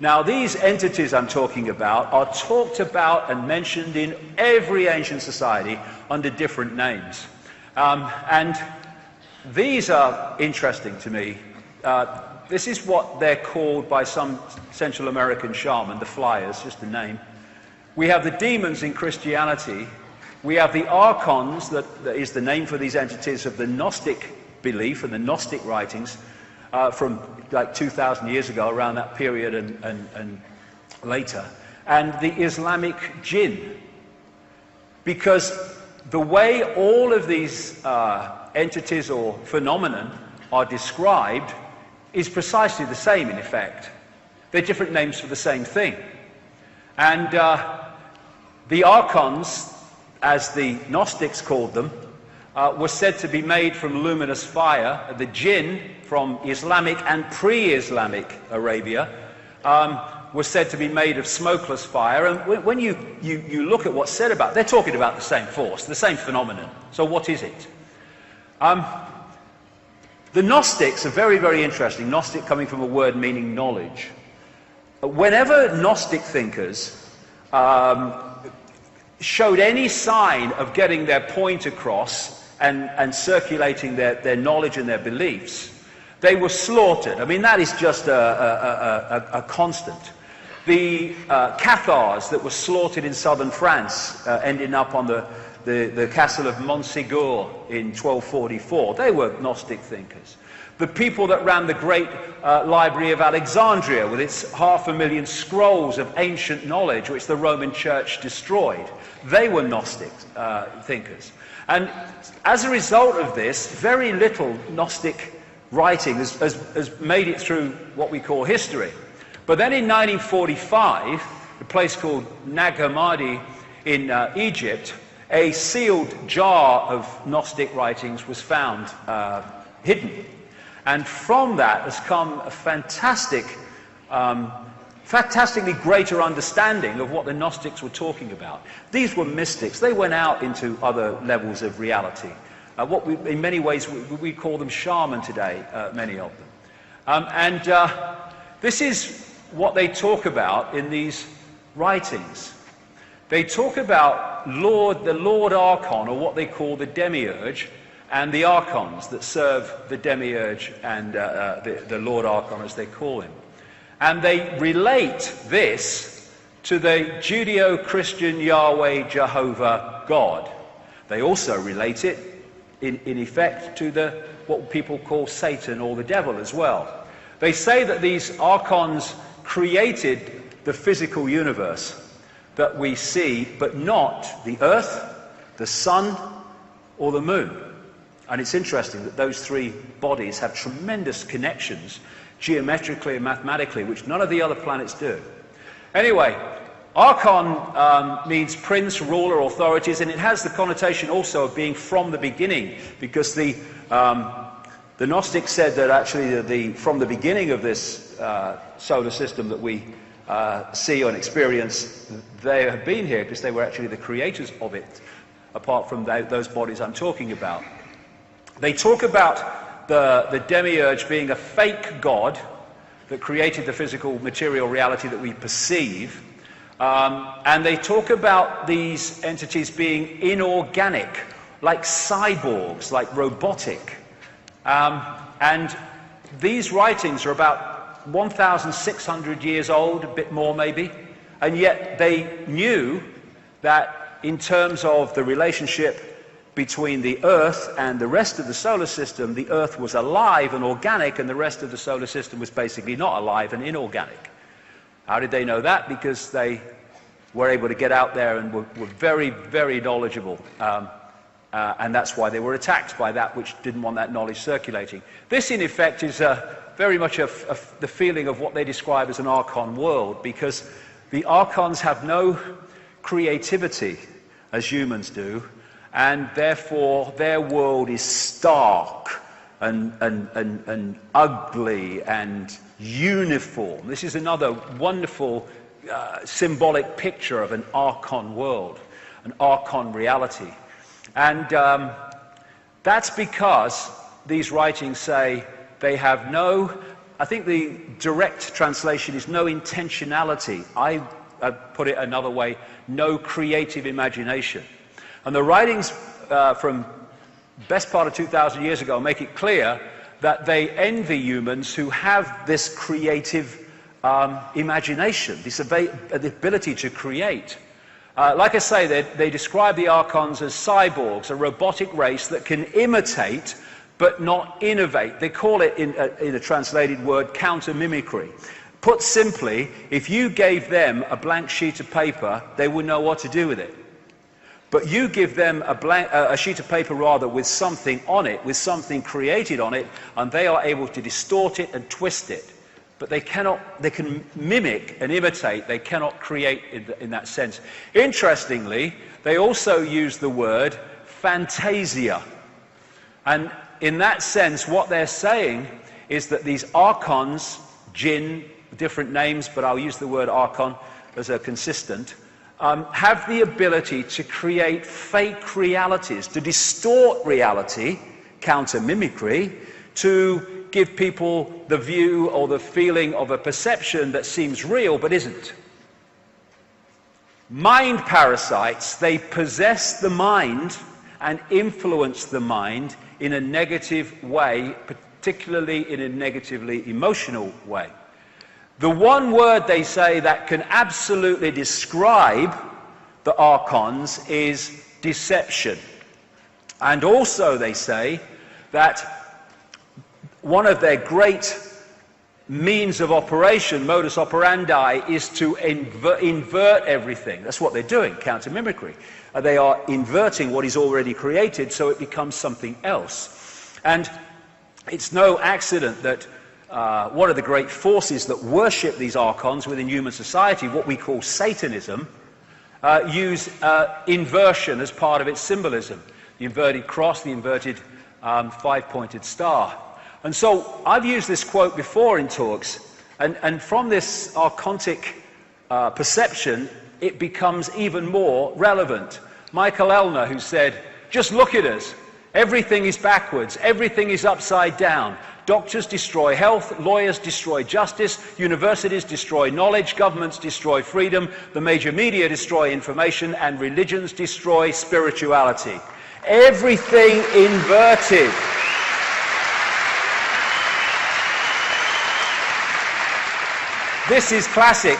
Now, these entities I'm talking about are talked about and mentioned in every ancient society under different names. And these are interesting to me. This is what they're called by some Central American shaman, the flyers, just a name. We have the demons in Christianity. We have the archons, that is the name for these entities of the Gnostic belief and the Gnostic writings from like 2,000 years ago, around that period and later. And the Islamic jinn. Because the way all of these entities or phenomenon are described is precisely the same in effect. They're different names for the same thing. And the archons, as the Gnostics called them, were said to be made from luminous fire. The jinn from Islamic and pre-Islamic Arabia was said to be made of smokeless fire. And when you look at what's said about, they're talking about the same force, the same phenomenon. So what is it? The Gnostics are very, very interesting. Gnostic coming from a word meaning knowledge. Whenever Gnostic thinkers showed any sign of getting their point across and circulating their knowledge and their beliefs, they were slaughtered. I mean, that is just a constant. The Cathars that were slaughtered in southern France, ending up on the castle of Montségur in 1244, they were Gnostic thinkers. The people that ran the great library of Alexandria with its 500,000 scrolls of ancient knowledge which the Roman Church destroyed, they were Gnostic thinkers. And as a result of this, very little Gnostic writing has made it through what we call history. But then in 1945, a place called Nag Hammadi in Egypt, a sealed jar of Gnostic writings was found hidden. And from that has come a fantastically greater understanding of what the Gnostics were talking about. These were mystics. They went out into other levels of reality. In many ways, we call them shaman today, many of them. This is what they talk about in these writings. They talk about the Lord Archon, or what they call the Demiurge, and the Archons that serve the Demiurge and the Lord Archon, as they call him. And they relate this to the Judeo-Christian Yahweh Jehovah God. They also relate it, in effect, to what people call Satan or the devil as well. They say that these Archons created the physical universe that we see, but not the earth, the sun, or the moon. And it's interesting that those three bodies have tremendous connections geometrically and mathematically, which none of the other planets do. Anyway, Archon means prince, ruler, authorities, and it has the connotation also of being from the beginning, because the Gnostics said that actually from the beginning of this solar system that we see and experience, they have been here because they were actually the creators of it, apart from those bodies I'm talking about. They talk about the Demiurge being a fake god that created the physical material reality that we perceive. And they talk about these entities being inorganic, like cyborgs, like robotic. And these writings are about 1,600 years old, a bit more maybe, and yet they knew that in terms of the relationship between the Earth and the rest of the solar system, the Earth was alive and organic, and the rest of the solar system was basically not alive and inorganic. How did they know that? Because they were able to get out there and were very, very knowledgeable. And that's why they were attacked by that which didn't want that knowledge circulating. This, in effect, is very much the feeling of what they describe as an Archon world, because the Archons have no creativity as humans do, and therefore their world is stark and ugly and uniform. This is another wonderful symbolic picture of an Archon world, an Archon reality. And that's because these writings say they have no I think the direct translation is no intentionality. I put it another way, no creative imagination. And the writings from best part of 2,000 years ago make it clear that they envy humans who have this creative imagination, the ability to create. Like I say, they describe the Archons as cyborgs, a robotic race that can imitate but not innovate. They call it, in a translated word, counter-mimicry. Put simply, if you gave them a blank sheet of paper, they would know what to do with it. But you give them a sheet of paper, rather, with something on it, with something created on it, and they are able to distort it and twist it. But they can mimic and imitate, they cannot create in that sense. Interestingly, they also use the word fantasia. And in that sense, what they're saying is that these Archons, jinn, different names, but I'll use the word Archon as a consistent, have the ability to create fake realities, to distort reality, counter-mimicry, to give people the view or the feeling of a perception that seems real but isn't. Mind parasites, they possess the mind and influence the mind in a negative way, particularly in a negatively emotional way. The one word they say that can absolutely describe the Archons is deception. And also they say that one of their great means of operation, modus operandi, is to invert everything. That's what they're doing, counter-mimicry. They are inverting what is already created so it becomes something else. And it's no accident that one of the great forces that worship these Archons within human society, what we call Satanism, use inversion as part of its symbolism. The inverted cross, the inverted five-pointed star. And so I've used this quote before in talks, and from this archontic perception, it becomes even more relevant. Michael Elner, who said, "Just look at us. Everything is backwards. Everything is upside down. Doctors destroy health, lawyers destroy justice, universities destroy knowledge, governments destroy freedom, the major media destroy information, and religions destroy spirituality. Everything inverted." This is classic.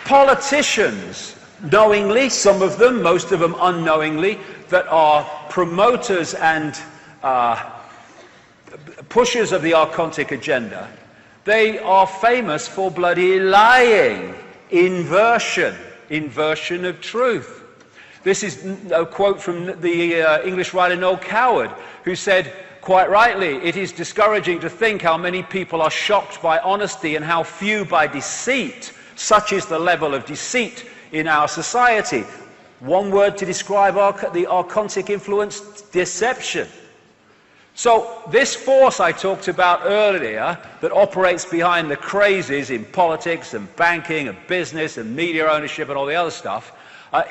Politicians, knowingly, some of them, most of them unknowingly, that are promoters and pushers of the archontic agenda, they are famous for bloody lying, inversion of truth. This is a quote from the English writer Noel Coward, who said, quite rightly, "It is discouraging to think how many people are shocked by honesty and how few by deceit. Such is the level of deceit in our society." One word to describe the archontic influence: deception. So this force I talked about earlier that operates behind the crazes in politics and banking and business and media ownership and all the other stuff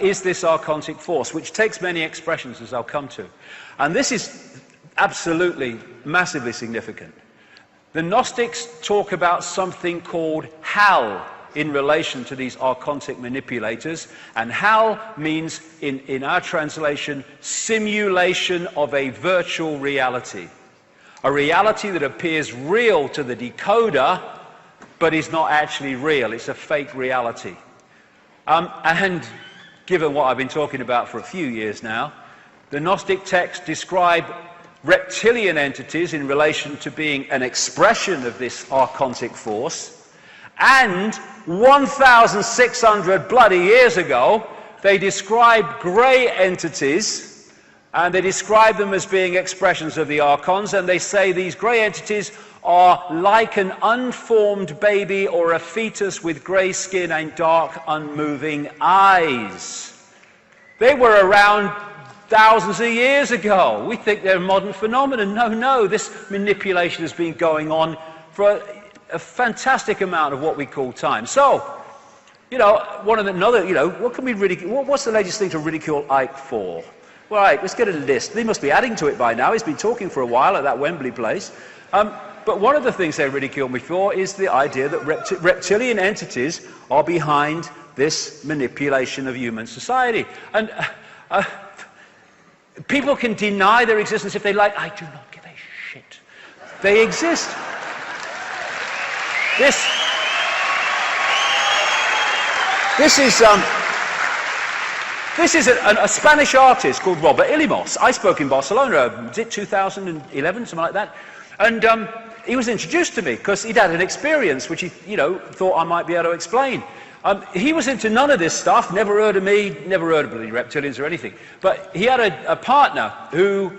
is this archontic force, which takes many expressions, as I'll come to. And this is absolutely, massively significant. The Gnostics talk about something called hell in relation to these archontic manipulators, and hell means, in our translation, simulation of a virtual reality. A reality that appears real to the decoder, but is not actually real. It's a fake reality. And given what I've been talking about for a few years now, the Gnostic texts describe reptilian entities in relation to being an expression of this archontic force, and 1,600 bloody years ago, they described grey entities, and they describe them as being expressions of the Archons, and they say these grey entities are like an unformed baby or a fetus with grey skin and dark, unmoving eyes. They were around thousands of years ago. We think they're a modern phenomenon. No, this manipulation has been going on for a fantastic amount of what we call time. So, what can we ridicule? What's the latest thing to ridicule ICKE for? Well, right, let's get a list. They must be adding to it by now. He's been talking for a while at that Wembley place. But one of the things they ridicule me for is the idea that reptilian entities are behind this manipulation of human society. And people can deny their existence if they like. I do not give a shit. They exist. This is a Spanish artist called Robert Ilimos. I spoke in Barcelona, was it 2011, something like that? And he was introduced to me because he'd had an experience which he, thought I might be able to explain. He was into none of this stuff, never heard of me, never heard of bloody reptilians or anything. But he had a partner who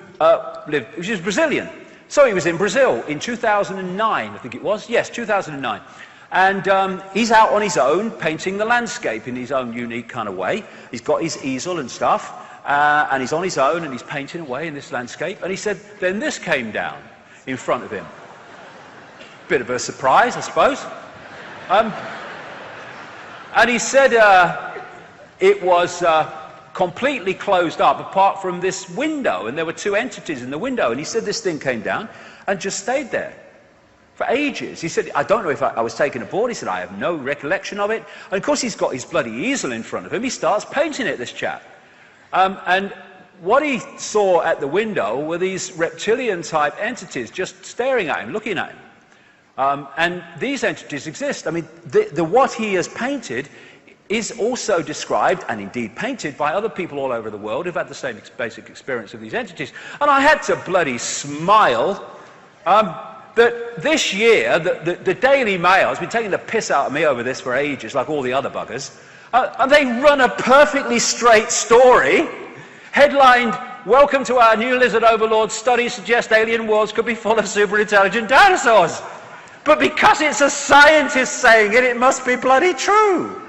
which is Brazilian. So he was in Brazil in 2009, I think it was. Yes, 2009. And he's out on his own, painting the landscape in his own unique kind of way. He's got his easel and stuff, and he's on his own, and he's painting away in this landscape. And he said, then this came down in front of him. Bit of a surprise, I suppose. And he said it was completely closed up, apart from this window, and there were two entities in the window. And he said this thing came down and just stayed there for ages. He said, I don't know if I was taken aboard. He said, I have no recollection of it. And of course he's got his bloody easel in front of him. He starts painting it, this chap. And what he saw at the window were these reptilian-type entities just staring at him, looking at him. And these entities exist. I mean, what he has painted is also described, and indeed painted, by other people all over the world who've had the same basic experience of these entities. And I had to bloody smile that this year, the Daily Mail has been taking the piss out of me over this for ages, like all the other buggers. And they run a perfectly straight story, headlined, "Welcome to our new lizard overlord. Studies suggest alien worlds could be full of super intelligent dinosaurs." But because it's a scientist saying it, it must be bloody true.